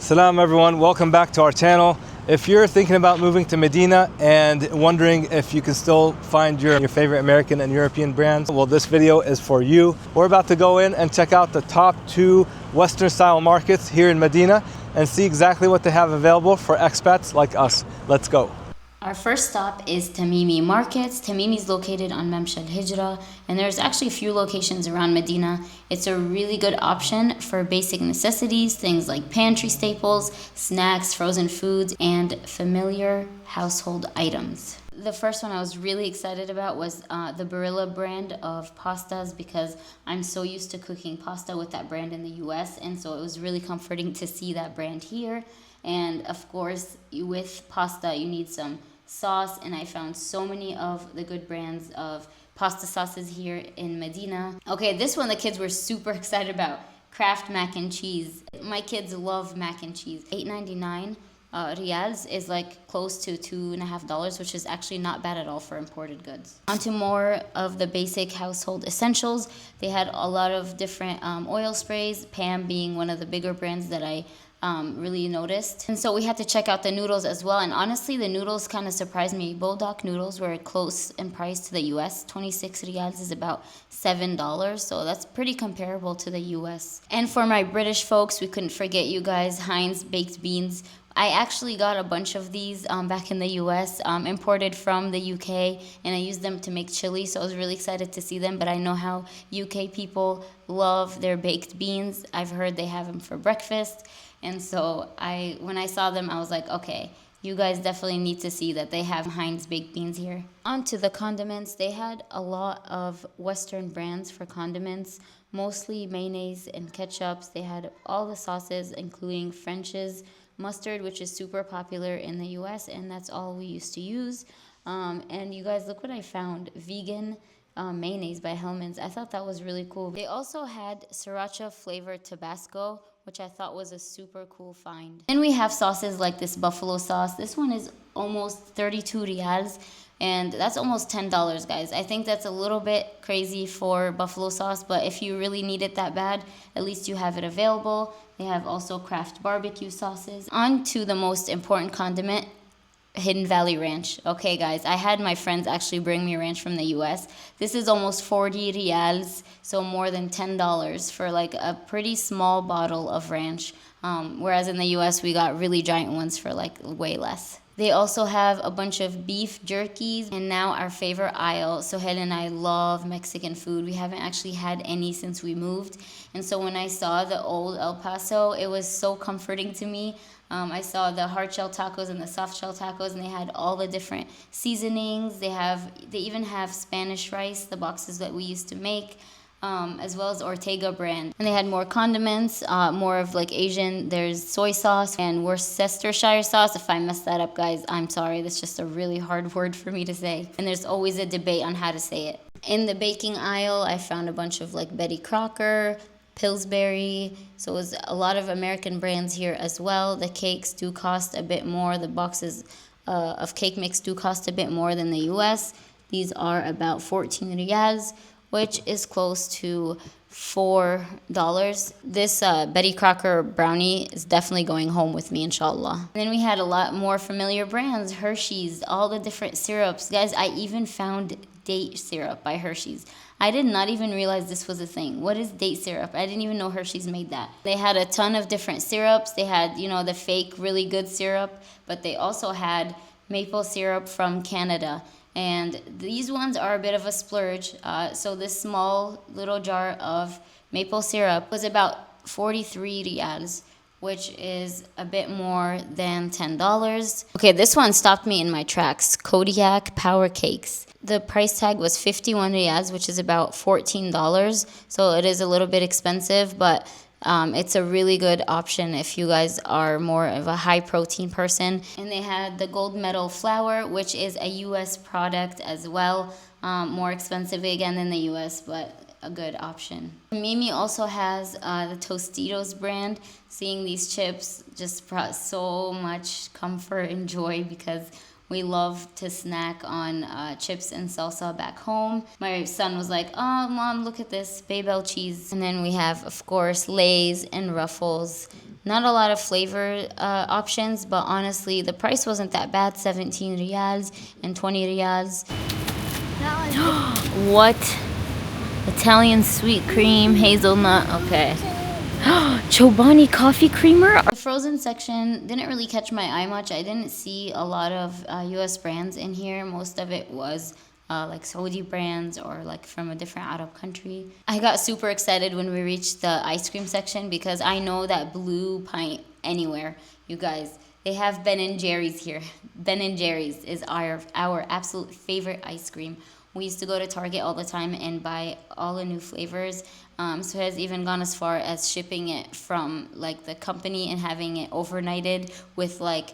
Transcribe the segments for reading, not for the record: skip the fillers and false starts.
Salam everyone, welcome back to our channel. If you're thinking about moving to Medina and wondering if you can still find your favorite American and European brands, well, this video is for you. We're about to go in and check out the top 2 Western style markets here in Medina and see exactly what they have available for expats like us. Let's go. Our first stop is Tamimi Markets. Tamimi is located on Hijrah, and there's actually a few locations around Medina. It's a really good option for basic necessities, things like pantry staples, snacks, frozen foods, and familiar household items. The first one I was really excited about was the Barilla brand of pastas, because I'm so used to cooking pasta with that brand in the US, and so it was really comforting to see that brand here. And of course, with pasta, you need some sauce, and I found so many of the good brands of pasta sauces here in Medina. Okay, this one the kids were super excited about, Kraft mac and cheese. My kids love mac and cheese. $8.99 riyals is like close to $2.50, which is actually not bad at all for imported goods. Onto more of the basic household essentials. They had a lot of different oil sprays, Pam being one of the bigger brands that I really noticed. And so we had to check out the noodles as well, and honestly the noodles kind of surprised me. Bulldog noodles were close in price to the US. 26 riyals is about $7, so that's pretty comparable to the US. And for my British folks, we couldn't forget you guys, Heinz baked beans. I actually got a bunch of these back in the US, imported from the UK, and I used them to make chili, so I was really excited to see them. But I know how UK people love their baked beans. I've heard they have them for breakfast, and so when I saw them, I was like, okay, you guys definitely need to see that they have Heinz baked beans here. On to the condiments. They had a lot of Western brands for condiments, mostly mayonnaise and ketchups. They had all the sauces, including French's, mustard, which is super popular in the US, and that's all we used to use. And you guys, look what I found. Vegan mayonnaise by Hellmann's. I thought that was really cool. They also had sriracha flavored Tabasco, which I thought was a super cool find. Then we have sauces like this buffalo sauce. This one is almost 32 riyals, and that's almost $10, guys. I think that's a little bit crazy for buffalo sauce, but if you really need it that bad, at least you have it available. They have also Kraft barbecue sauces. On to the most important condiment, Hidden Valley Ranch. Okay, guys, I had my friends actually bring me ranch from the US. This is almost 40 riyals, so more than $10 for like a pretty small bottle of ranch. Whereas in the US, we got really giant ones for like way less. They also have a bunch of beef jerkies, and now our favorite aisle. Sohail and I love Mexican food. We haven't actually had any since we moved, and so when I saw the old El Paso, it was so comforting to me. I saw the hard shell tacos and the soft shell tacos, and they had all the different seasonings. They even have Spanish rice, the boxes that we used to make, as well as Ortega brand. And they had more condiments, more of like Asian. There's soy sauce and Worcestershire sauce. If I messed that up, guys, I'm sorry. That's just a really hard word for me to say. And there's always a debate on how to say it. In the baking aisle, I found a bunch of like Betty Crocker, Pillsbury, so it was a lot of American brands here as well. The cakes do cost a bit more. The boxes of cake mix do cost a bit more than the US. These are about 14 riyals, which is close to $4. This Betty Crocker brownie is definitely going home with me, inshallah. And then we had a lot more familiar brands, Hershey's, all the different syrups. Guys, I even found date syrup by Hershey's. I did not even realize this was a thing. What is date syrup? I didn't even know Hershey's made that. They had a ton of different syrups. They had, the fake, really good syrup, but they also had maple syrup from Canada. And these ones are a bit of a splurge. So this small little jar of maple syrup was about 43 riyals, which is a bit more than $10. Okay, this one stopped me in my tracks. Kodiak Power Cakes. The price tag was 51 riyals, which is about $14. So it is a little bit expensive, but it's a really good option if you guys are more of a high protein person. And they had the gold medal flour, which is a US product as well. More expensive again than the US, but a good option. Mimi also has the Tostitos brand. Seeing these chips just brought so much comfort and joy, because we love to snack on chips and salsa back home. My son was like, oh, Mom, look at this Babel cheese. And then we have, of course, Lay's and Ruffles. Not a lot of flavor options, but honestly, the price wasn't that bad. 17 riyals and 20 riyals. What? Italian sweet cream, hazelnut, okay. Chobani coffee creamer? The frozen section didn't really catch my eye much. I didn't see a lot of US brands in here. Most of it was like Saudi brands or like from a different Arab country. I got super excited when we reached the ice cream section because I know that blue pint anywhere, you guys, they have Ben & Jerry's here. Ben & Jerry's is our absolute favorite ice cream. We used to go to Target all the time and buy all the new flavors. So it has even gone as far as shipping it from like the company and having it overnighted with like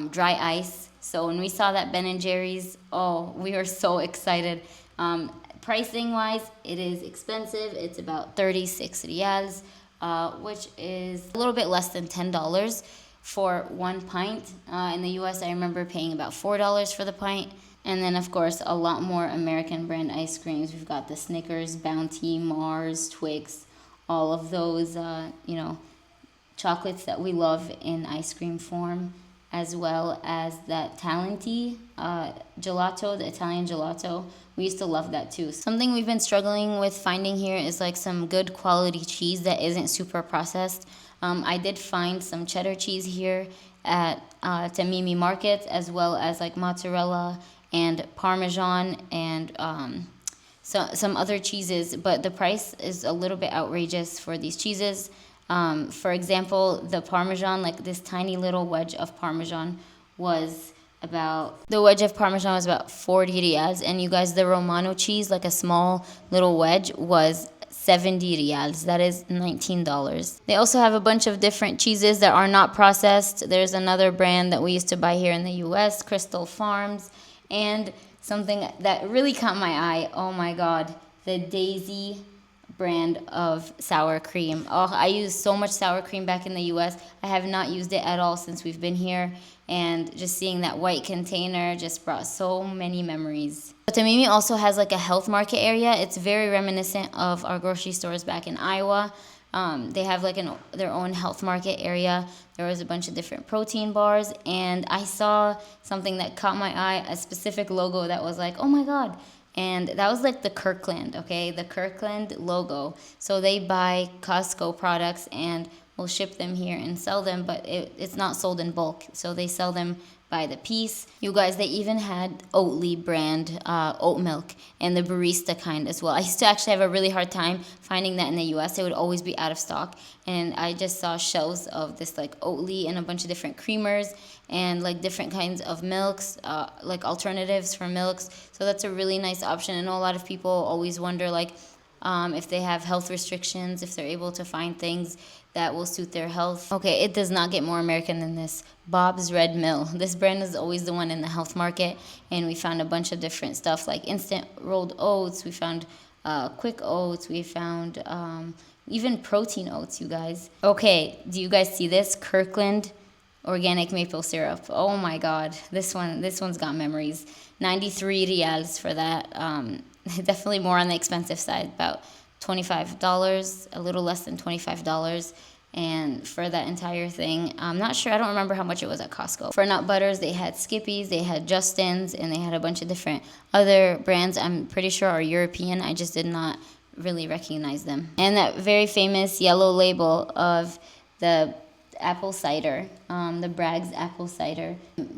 dry ice. So when we saw that Ben & Jerry's, oh, we were so excited. Pricing wise, it is expensive. It's about 36 riyals, which is a little bit less than $10 for 1 pint. In the US, I remember paying about $4 for the pint. And then, of course, a lot more American brand ice creams. We've got the Snickers, Bounty, Mars, Twix, all of those, you know, chocolates that we love in ice cream form, as well as that Talenti gelato, the Italian gelato. We used to love that too. Something we've been struggling with finding here is like some good quality cheese that isn't super processed. I did find some cheddar cheese here at Tamimi Markets, as well as like mozzarella and Parmesan and some other cheeses, but the price is a little bit outrageous for these cheeses. For example, the Parmesan, like this tiny little wedge of Parmesan was about 40 riyals, and you guys, the Romano cheese, like a small little wedge, was 70 riyals. That is $19. They also have a bunch of different cheeses that are not processed. There's another brand that we used to buy here in the US, Crystal Farms. And something that really caught my eye, oh my God, the Daisy brand of sour cream. Oh, I used so much sour cream back in the US. I have not used it at all since we've been here. And just seeing that white container just brought so many memories. Tamimi also has like a health market area. It's very reminiscent of our grocery stores back in Iowa. They have like their own health market area. There was a bunch of different protein bars, and I saw something that caught my eye, a specific logo that was like, oh my God. And that was like the Kirkland, okay? The Kirkland logo. So they buy Costco products and will ship them here and sell them, but it's not sold in bulk. So they sell them by the piece. You guys, they even had Oatly brand oat milk and the barista kind as well. I used to actually have a really hard time finding that in the US. It would always be out of stock. And I just saw shelves of this like Oatly and a bunch of different creamers and like different kinds of milks, like alternatives for milks. So that's a really nice option. I know a lot of people always wonder like if they have health restrictions, if they're able to find things that will suit their health. Okay, it does not get more American than this. Bob's Red Mill. This brand is always the one in the health market, and we found a bunch of different stuff like instant rolled oats. We found quick oats. We found even protein oats, you guys. Okay, do you guys see this? Kirkland organic maple syrup. Oh my God, this one's got memories. 93 riyals for that. Definitely more on the expensive side, about $25, a little less than $25, and for that entire thing. I'm not sure, I don't remember how much it was at Costco. For nut butters, they had Skippy's, they had Justin's, and they had a bunch of different other brands I'm pretty sure are European. I just did not really recognize them. And that very famous yellow label of the apple cider, the Bragg's apple cider.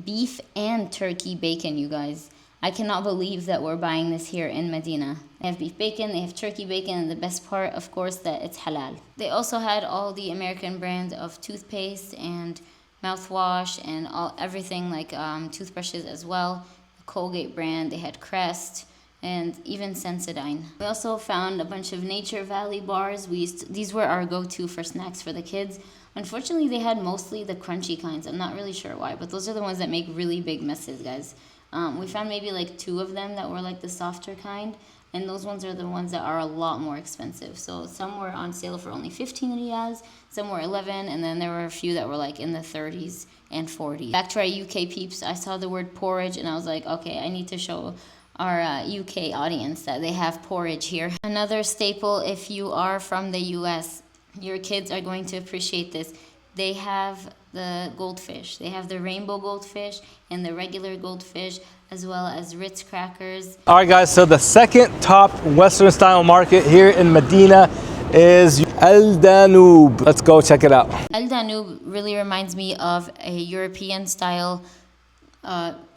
Beef and turkey bacon, you guys. I cannot believe that we're buying this here in Medina. They have beef bacon, they have turkey bacon, and the best part, of course, that it's halal. They also had all the American brands of toothpaste and mouthwash and everything like toothbrushes as well. The Colgate brand, they had Crest, and even Sensodyne. We also found a bunch of Nature Valley bars. These were our go-to for snacks for the kids. Unfortunately, they had mostly the crunchy kinds. I'm not really sure why, but those are the ones that make really big messes, guys. We found maybe like 2 of them that were like the softer kind, and those ones are the ones that are a lot more expensive. So some were on sale for only 15 riyals, some were 11, and then there were a few that were like in the 30s and 40s. Back to our UK peeps, I saw the word porridge and I was like, okay, I need to show our UK audience that they have porridge here. Another staple, if you are from the US, your kids are going to appreciate this. they have the goldfish. They have the rainbow goldfish and the regular goldfish, as well as Ritz crackers. All right, guys, so the second top Western style market here in Medina is Al Danube. Let's go check it out. Al Danube really reminds me of a European style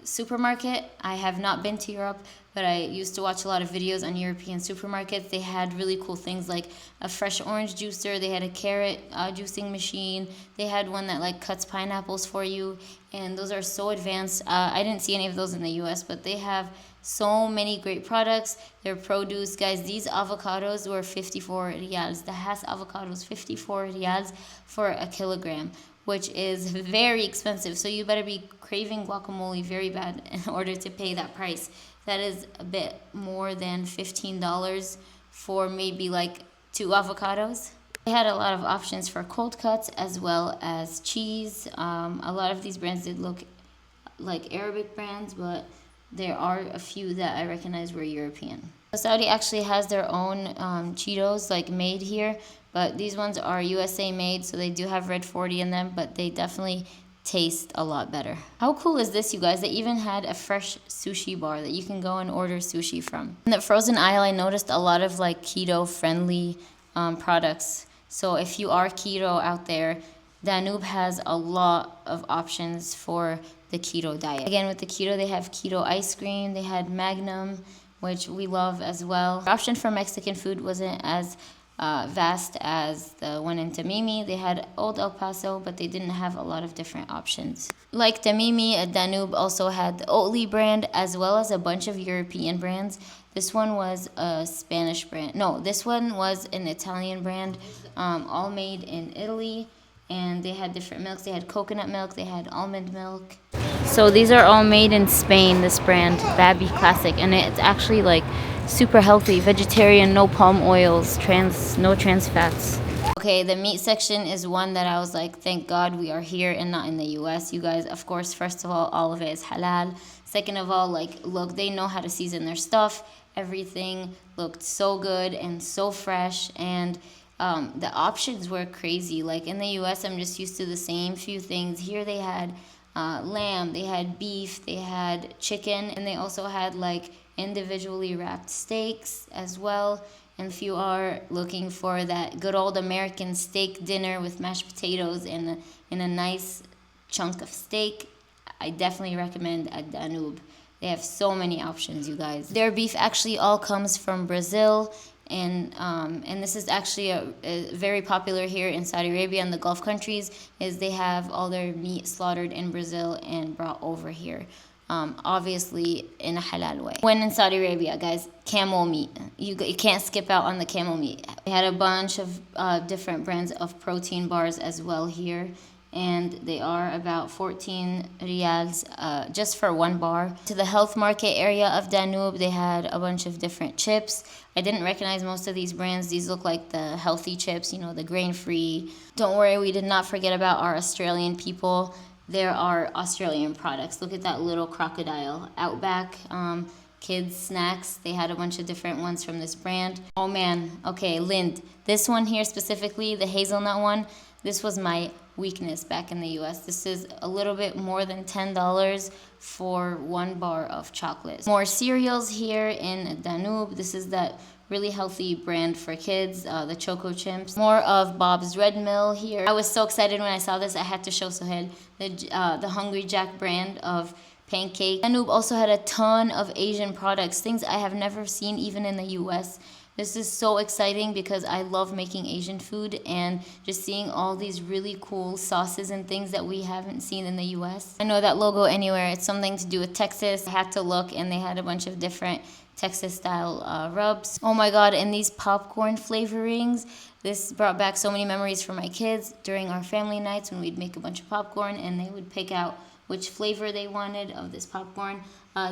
supermarket. I have not been to Europe, but I used to watch a lot of videos on European supermarkets. They had really cool things like a fresh orange juicer. They had a carrot juicing machine. They had one that like cuts pineapples for you, and those are so advanced. I didn't see any of those in the US, but they have so many great products. Their produce, guys, these avocados were 54 riyals. The Hass avocados, 54 riyals for a kilogram, which is very expensive. So you better be craving guacamole very bad in order to pay that price. That is a bit more than $15 for maybe like 2 avocados. They had a lot of options for cold cuts as well as cheese. A lot of these brands did look like Arabic brands, but there are a few that I recognize were European. Saudi actually has their own Cheetos like made here, but these ones are USA made, so they do have red 40 in them, but they definitely taste a lot better. How cool is this, you guys? They even had a fresh sushi bar that you can go and order sushi from. In the frozen aisle, I noticed a lot of like keto friendly products. So if you are keto out there, Danube has a lot of options for the keto diet. Again, with the keto, they have keto ice cream. They had Magnum, which we love as well. The option for Mexican food wasn't as vast as the one in Tamimi. They had Old El Paso, but they didn't have a lot of different options. Like Tamimi, Danube also had the Oatly brand as well as a bunch of European brands. This one was a Spanish brand. No, this one was an Italian brand, all made in Italy. And they had different milks. They had coconut milk, they had almond milk. So these are all made in Spain, this brand, Baby Classic. And it's actually like super healthy, vegetarian, no palm oils, no trans fats. Okay, the meat section is one that I was like, thank God we are here and not in the US. You guys, of course, first of all of it is halal. Second of all, like, look, they know how to season their stuff. Everything looked so good and so fresh, and the options were crazy. Like in the US, I'm just used to the same few things. Here they had lamb, they had beef, they had chicken, and they also had like individually wrapped steaks as well. And if you are looking for that good old American steak dinner with mashed potatoes and a nice chunk of steak, I definitely recommend at Danube. They have so many options, you guys. Their beef actually all comes from Brazil, and this is actually a very popular here in Saudi Arabia and the Gulf countries, is they have all their meat slaughtered in Brazil and brought over here. Obviously in a halal way. When in Saudi Arabia, guys, camel meat. You can't skip out on the camel meat. They had a bunch of different brands of protein bars as well here, and they are about 14 riyals just for one bar. To the health market area of Danube, they had a bunch of different chips. I didn't recognize most of these brands. These look like the healthy chips, you know, the grain-free. Don't worry, we did not forget about our Australian people. There are Australian products. Look at that little crocodile. Outback kids snacks. They had a bunch of different ones from this brand. Oh man, okay, Lind. This one here specifically, the hazelnut one, this was my weakness back in the US. This is a little bit more than $10 for one bar of chocolate. More cereals here in Danube. This is that really healthy brand for kids, the Choco Chimps. More of Bob's Red Mill here. I was so excited when I saw this. I had to show Sohail the Hungry Jack brand of pancake. Danube also had a ton of Asian products, things I have never seen even in the US. This is so exciting because I love making Asian food, and just seeing all these really cool sauces and things that we haven't seen in the US. I know that logo anywhere. It's something to do with Texas. I had to look, and they had a bunch of different Texas style rubs. Oh my God, and these popcorn flavorings. This brought back so many memories for my kids during our family nights when we'd make a bunch of popcorn and they would pick out which flavor they wanted of this popcorn.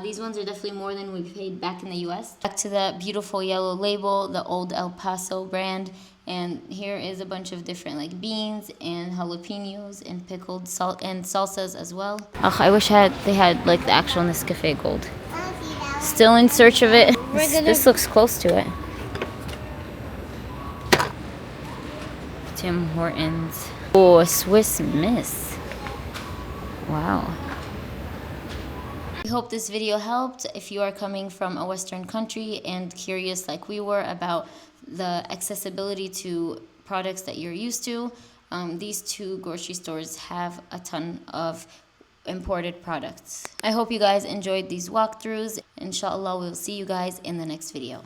These ones are definitely more than we paid back in the US. Back to that beautiful yellow label, the Old El Paso brand. And here is a bunch of different like beans and jalapenos and pickled salt and salsas as well. Oh, I wish they had like the actual Nescafe Gold. Still in search of it. This looks close to it. Tim Hortons. Oh, a Swiss Miss. Wow. I hope this video helped. If you are coming from a Western country and curious like we were about the accessibility to products that you're used to, these two grocery stores have a ton of imported products. I hope you guys enjoyed these walkthroughs. Inshallah, we'll see you guys in the next video.